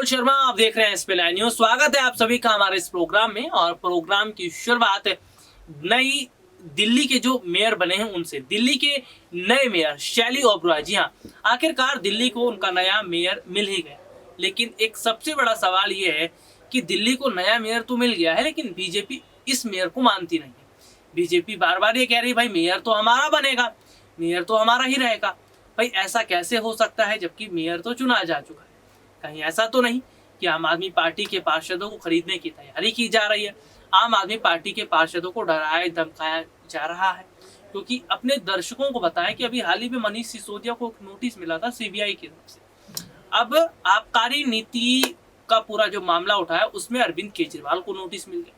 शर्मा, आप देख रहे हैं एसपी न्यूज। स्वागत है आप सभी का हमारे इस प्रोग्राम में। और प्रोग्राम की शुरुआत नई दिल्ली के जो मेयर बने हैं उनसे। दिल्ली के नए मेयर शैली ओबरॉय, जी हाँ, आखिरकार दिल्ली को उनका नया मेयर मिल ही गया। लेकिन एक सबसे बड़ा सवाल ये है कि दिल्ली को नया मेयर तो मिल गया है, लेकिन बीजेपी इस मेयर को मानती नहीं है। बीजेपी बार बार ये कह रही भाई मेयर तो हमारा बनेगा, मेयर तो हमारा ही रहेगा। भाई ऐसा कैसे हो सकता है जबकि मेयर तो चुना जा चुका है? कहीं ऐसा तो नहीं कि आम आदमी पार्टी के पार्षदों को खरीदने की तैयारी की जा रही है? आम आदमी पार्टी के पार्षदों को डराया धमकाया जा रहा है, क्योंकि अपने दर्शकों को बताएं कि अभी हाल ही में मनीष सिसोदिया को एक नोटिस मिला था सीबीआई की तरफ से। अब आबकारी नीति का पूरा जो मामला उठा है उसमें अरविंद केजरीवाल को नोटिस मिल गया।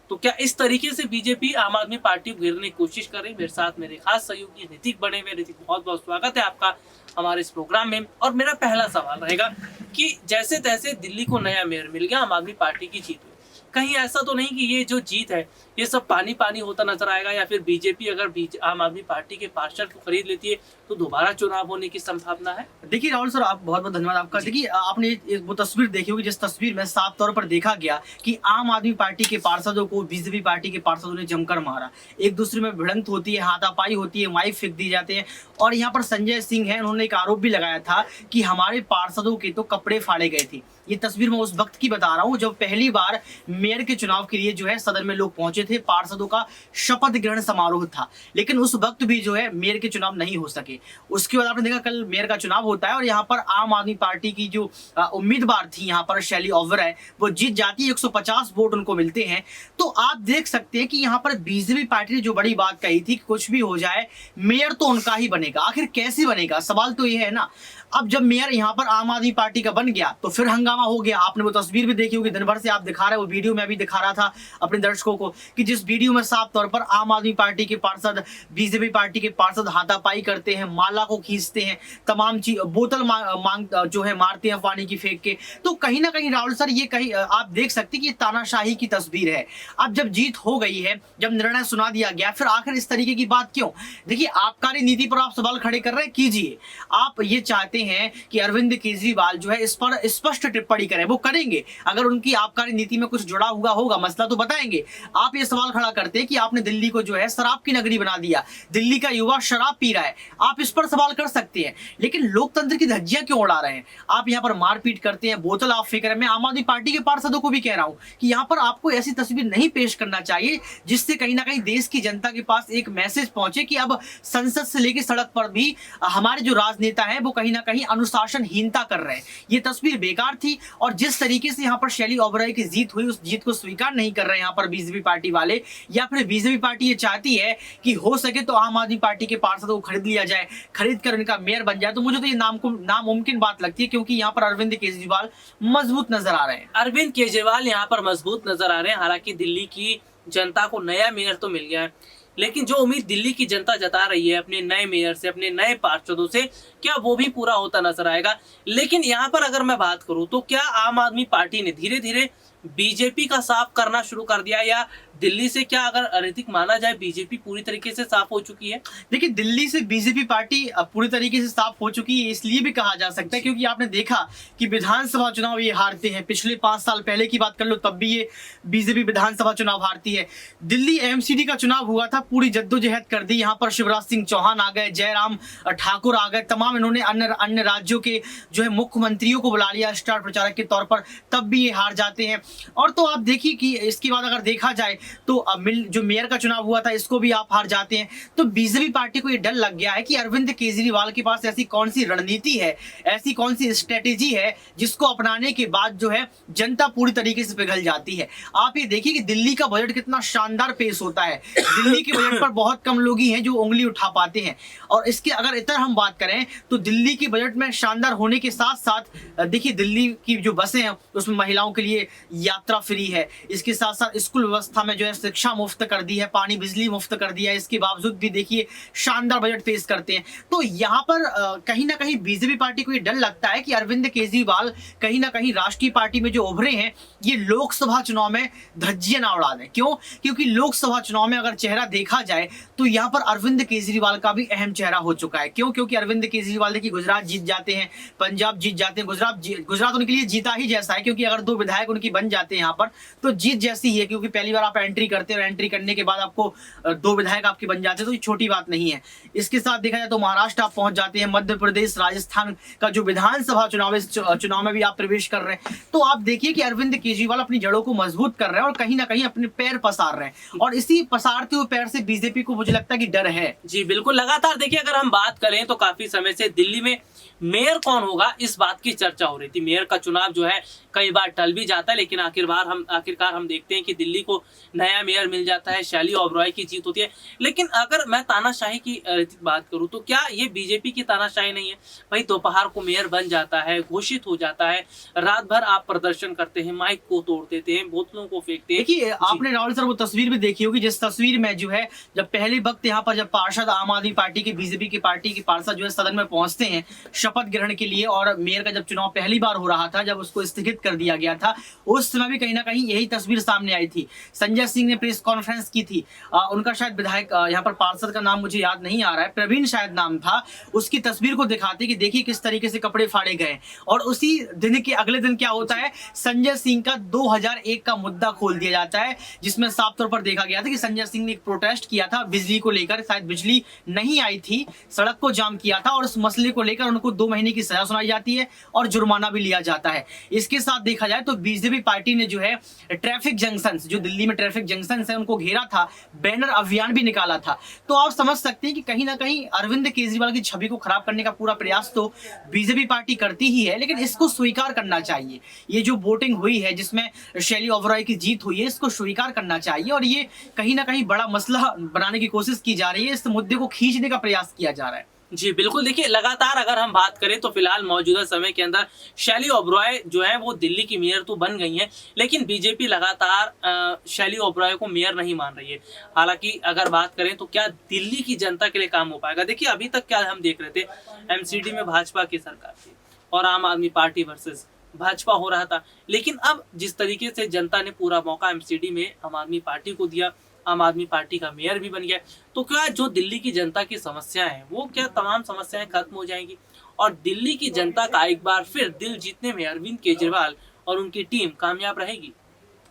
तो क्या इस तरीके से बीजेपी आम आदमी पार्टी को घेरने की कोशिश कर रही? मेरे साथ मेरे खास सहयोगी ऋतिक बने हुए। ऋतिक, बहुत बहुत स्वागत है आपका हमारे इस प्रोग्राम में। और मेरा पहला सवाल रहेगा कि जैसे तैसे दिल्ली को नया मेयर मिल गया, आम आदमी पार्टी की जीत हुई, कहीं ऐसा तो नहीं कि ये जो जीत है ये सब पानी पानी होता नजर आएगा? या फिर बीजेपी अगर आम आदमी पार्टी के पार्षद को खरीद लेती है तो दोबारा चुनाव होने की संभावना है? देखिए राहुल सर, आप बहुत बहुत धन्यवाद आपका। देखिए आपने वो तस्वीर देखी होगी जिस तस्वीर में साफ तौर पर देखा गया कि आम आदमी पार्टी के पार्षदों को बीजेपी पार्टी के पार्षदों ने जमकर मारा। एक दूसरे में भिड़ंत होती है, हाथापाई होती है, माइक फेंक दी जाते हैं। और यहाँ पर संजय सिंह है, उन्होंने एक आरोप भी लगाया था कि हमारे पार्षदों के तो कपड़े फाड़े गए थे। ये तस्वीर मैं उस वक्त की बता रहा हूँ जब पहली बार मेयर के चुनाव के लिए जो है सदन में लोग पहुंचे थे, पार्षदों का शपथ ग्रहण समारोह था। लेकिन उस वक्त भी जो है मेयर के चुनाव नहीं हो सके। उसके बाद आपने देखा कल मेयर का चुनाव होता है और यहाँ पर आम आदमी पार्टी की जो उम्मीदवार थी यहाँ पर शैली ओबरॉय, वो जीत जाती है। 150 वोट उनको मिलते हैं। तो आप देख सकते हैं कि यहाँ पर बीजेपी पार्टी ने जो बड़ी बात कही थी कि कुछ भी हो जाए मेयर तो उनका ही बनेगा। आखिर कैसे बनेगा? सवाल तो ये है ना। अब जब मेयर यहाँ पर आम आदमी पार्टी का बन गया तो फिर हंगामा हो गया। आपने वो तस्वीर भी देखी होगी, दिन भर से आप दिखा रहे हो, वीडियो में अभी दिखा रहा था अपने दर्शकों को कि जिस वीडियो में साफ तौर पर आम आदमी पार्टी के पार्षद बीजेपी पार्टी के पार्षद हाथापाई करते हैं, माला को खींचते हैं, तमाम चीज बोतल मांग जो है मारते हैं पानी की फेंक के। तो कहीं ना कहीं राहुल सर ये कहीं आप देख सकते हैं कि ये तानाशाही की तस्वीर है। अब जब जीत हो गई है, जब निर्णय सुना दिया गया, फिर आखिर इस तरीके की बात क्यों? देखिए आबकारी नीति पर आप सवाल खड़े कर रहे हैं, कीजिए। आप ये चाहते हैं कि अरविंद केजरीवाल जो है इस पर स्पष्ट टिप्पणी करें, वो करेंगे। अगर उनकी आबकारी नीति में कुछ जुड़ा हुआ होगा मसला तो बताएंगे। आप ये सवाल खड़ा करते हैं कि आपने दिल्ली को जो है शराब की नगरी बना दिया, दिल्ली का युवा शराब पी रहा है, आप इस पर सवाल कर सकते हैं। लेकिन लोकतंत्र की धज्जियां क्यों उड़ा रहे हैं? आप यहाँ पर मारपीट करते हैं, बोतल आप फेंक रहे हैं। मैं आम आदमी पार्टी के पार्षदों को भी कह रहा हूं कि यहाँ पर आपको ऐसी तस्वीर नहीं पेश करना चाहिए जिससे कहीं ना कहीं देश की जनता के पास एक मैसेज पहुंचे कि अब संसद से लेकर सड़क पर भी हमारे जो राजनेता हैं वो कहीं ना कहीं अनुशासनहीनता कर रहे हैं। ये तस्वीर बेकार थी। और जिस तरीके से यहाँ पर शैली ओबरॉय की जीत हुई, उस जीत को स्वीकार नहीं कर रहे यहाँ पर बीजेपी पार्टी वाले। या फिर बीजेपी पार्टी ये चाहती है कि हो सके तो आम आदमी पार्टी के पार्षदों को खरीद लिया जाए, खरीद कर उनका मेयर बन जाए। तो मुझे तो ये नामुमकिन बात लगती है, क्योंकि यहाँ पर अरविंद केजरीवाल मजबूत नजर आ रहे हैं। अरविंद केजरीवाल यहाँ पर मजबूत नजर आ रहे हैं। हालांकि दिल्ली की जनता को नया मेयर तो मिल गया है, लेकिन जो उम्मीद दिल्ली की जनता जता रही है अपने नए मेयर से, अपने नए पार्षदों से, क्या वो भी पूरा होता नजर आएगा? लेकिन यहाँ पर अगर मैं बात करूं तो क्या आम आदमी पार्टी ने धीरे धीरे बीजेपी का साफ करना शुरू कर दिया, या दिल्ली से क्या अगर अनैतिक माना जाए बीजेपी पूरी तरीके से साफ हो चुकी है? देखिए दिल्ली से बीजेपी पार्टी पूरी तरीके से साफ हो चुकी है इसलिए भी कहा जा सकता है क्योंकि आपने देखा कि विधानसभा चुनाव ये हारते हैं। पिछले 5 साल पहले की बात कर लो तब भी ये बीजेपी विधानसभा चुनाव हारती है। दिल्ली एमसीडी का चुनाव हुआ था, पूरी जद्दोजहद कर दी। यहाँ पर शिवराज सिंह चौहान आ गए, जयराम ठाकुर आ गए, तमाम इन्होंने अन्य राज्यों के जो है मुख्यमंत्रियों को बुला लिया स्टार प्रचारक के तौर पर, तब भी ये हार जाते हैं। और तो आप देखिए कि इसके बाद अगर देखा जाए तो जो मेयर का चुनाव हुआ था इसको भी आप हार जाते हैं। तो बीजेपी पार्टी को ये डर लग गया है कि अरविंद केजरीवाल के पास ऐसी कौन सी रणनीति है, ऐसी कौन सी स्ट्रेटेजी है जिसको अपनाने के बाद जो है जनता पूरी तरीके से पिघल जाती है। आप ये देखिए कि दिल्ली का बजट कितना शानदार पेश होता है। दिल्ली के बजट पर बहुत कम लोग ही हैं जो उंगली उठा पाते हैं। और इसके अगर इतर हम बात करें तो दिल्ली के बजट में शानदार होने के साथ साथ देखिए दिल्ली की जो बसें हैं उसमें महिलाओं के लिए यात्रा फ्री है, इसके साथ साथ स्कूल व्यवस्था में जो है शिक्षा मुफ्त कर दी है, पानी बिजली मुफ्त कर दिया है। इसके बावजूद भी देखिए शानदार बजट पेश करते हैं। तो यहाँ पर कहीं ना कहीं बीजेपी पार्टी को ये डर लगता है कि अरविंद केजरीवाल कहीं ना कहीं राष्ट्रीय पार्टी में जो उभरे हैं ये लोकसभा चुनाव में धज्जियां ना उड़ा दें। क्यों? क्योंकि लोकसभा चुनाव में अगर चेहरा देखा जाए तो यहाँ पर अरविंद केजरीवाल का भी अहम चेहरा हो चुका है। क्यों? क्योंकि अरविंद केजरीवाल देखिए गुजरात जीत जाते हैं, पंजाब जीत जाते हैं। गुजरात उनके लिए जीता ही जैसा है, क्योंकि अगर 2 विधायक उनकी बन जाते हैं यहाँ पर तो जीत जैसी ही है, क्योंकि पहली बार आप एंट्री करते हैं और एंट्री करने के बाद आपको 2 विधायक आपके बन जाते हैं, तो ये छोटी बात नहीं है। इसके साथ देखा जाए तो महाराष्ट्र आप पहुंच जाते हैं, मध्य प्रदेश, राजस्थान का जो विधानसभा चुनाव, इस चुनाव में भी आप प्रवेश कर रहे हैं। तो आप देखिए कि अरविंद केजरीवाल अपनी जड़ों को मजबूत कर रहे हैं और कहीं ना कहीं अपने पैर पसार रहे हैं, और इसी पसारते हुए पैर से बीजेपी को मुझे लगता है कि डर है। जी बिल्कुल, लगातार देखिए अगर हम बात करें तो काफी समय से दिल्ली में मेयर कौन होगा इस बात की चर्चा हो रही थी। मेयर का चुनाव जो है कई बार टल भी जाता है, लेकिन आखिरकार हम देखते हैं कि दिल्ली को नया मेयर मिल जाता है, शैली ओबरॉय की जीत होती है। लेकिन अगर मैं तानाशाही की बात करूं तो क्या ये बीजेपी की तानाशाही नहीं है? भाई दोपहर को मेयर बन जाता है, घोषित हो जाता है, रात भर आप प्रदर्शन करते हैं, माइक को तोड़ देते हैं, बोतलों को फेंकते हैं। देखिए आपने राहुल सर वो तस्वीर भी देखी होगी, जिस तस्वीर में जो है जब पहले वक्त यहाँ पर जब पार्षद आम आदमी पार्टी के बीजेपी की पार्टी के पार्षद जो है सदन में पहुंचते हैं शपथ ग्रहण के लिए, और मेयर का जब चुनाव पहली बार हो रहा था, जब उसको स्थगित कर दिया गया था, उस समय भी कहीं ना कहीं यही तस्वीर सामने आई थी। संजय सिंह ने प्रेस कॉन्फ्रेंस की थी, उनका शायद विधायक यहाँ पर पार्षद का नाम मुझे याद नहीं आ रहा है, प्रवीण शायद नाम था, उसकी तस्वीर को दिखाते कि देखिए किस तरीके से कपड़े फाड़े गए। और उसी दिन के अगले दिन क्या होता है, संजय सिंह का 2001 का मुद्दा खोल दिया जाता है, जिसमें साफ तौर पर देखा गया था कि संजय सिंह ने एक प्रोटेस्ट किया था बिजली को लेकर, शायद बिजली नहीं आई थी, सड़क को जाम किया था, और उस मसले को लेकर उनको 2 महीने की सजा सुनाई जाती है और जुर्माना भी लिया जाता है। इसके साथ देखा जाए तो बीजेपी पार्टी ने जो है ट्रैफिक जंक्शन, जो दिल्ली में ट्रैफिक जंक्शन है उनको घेरा था, बैनर अभियान भी निकाला था। तो आप समझ सकते हैं कि कहीं ना कहीं अरविंद केजरीवाल की छवि को खराब करने का पूरा प्रयास तो बीजेपी पार्टी करती ही है, लेकिन इसको स्वीकार करना चाहिए। ये जो वोटिंग हुई है जिसमें शैली ओबरॉय की जीत हुई है, इसको स्वीकार करना चाहिए, और ये कहीं ना कहीं बड़ा मसला बनाने की कोशिश की जा रही है, इस मुद्दे को खींचने का प्रयास किया जा रहा है। जी बिल्कुल, देखिए लगातार अगर हम बात करें तो फिलहाल मौजूदा समय के अंदर शैली ओबरॉय जो है वो दिल्ली की मेयर तो बन गई हैं, लेकिन बीजेपी लगातार शैली ओबरॉय को मेयर नहीं मान रही है। हालांकि अगर बात करें तो क्या दिल्ली की जनता के लिए काम हो पाएगा? देखिए अभी तक क्या हम देख रहे थे, एमसीडी में भाजपा की सरकार थी और आम आदमी पार्टी वर्सेस भाजपा हो रहा था, लेकिन अब जिस तरीके से जनता ने पूरा मौका एमसीडी में आम आदमी पार्टी को दिया, आम आदमी पार्टी का मेयर भी बन गया, तो क्या जो दिल्ली की जनता की समस्याएं हैं वो क्या तमाम समस्याएं खत्म हो जाएंगी और दिल्ली की जनता का एक बार फिर दिल जीतने में अरविंद केजरीवाल और उनकी टीम कामयाब रहेगी?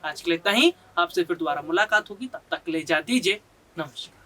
आज के लिए इतना ही, आपसे फिर दोबारा मुलाकात होगी, तब तक ले जा दीजिए, नमस्कार।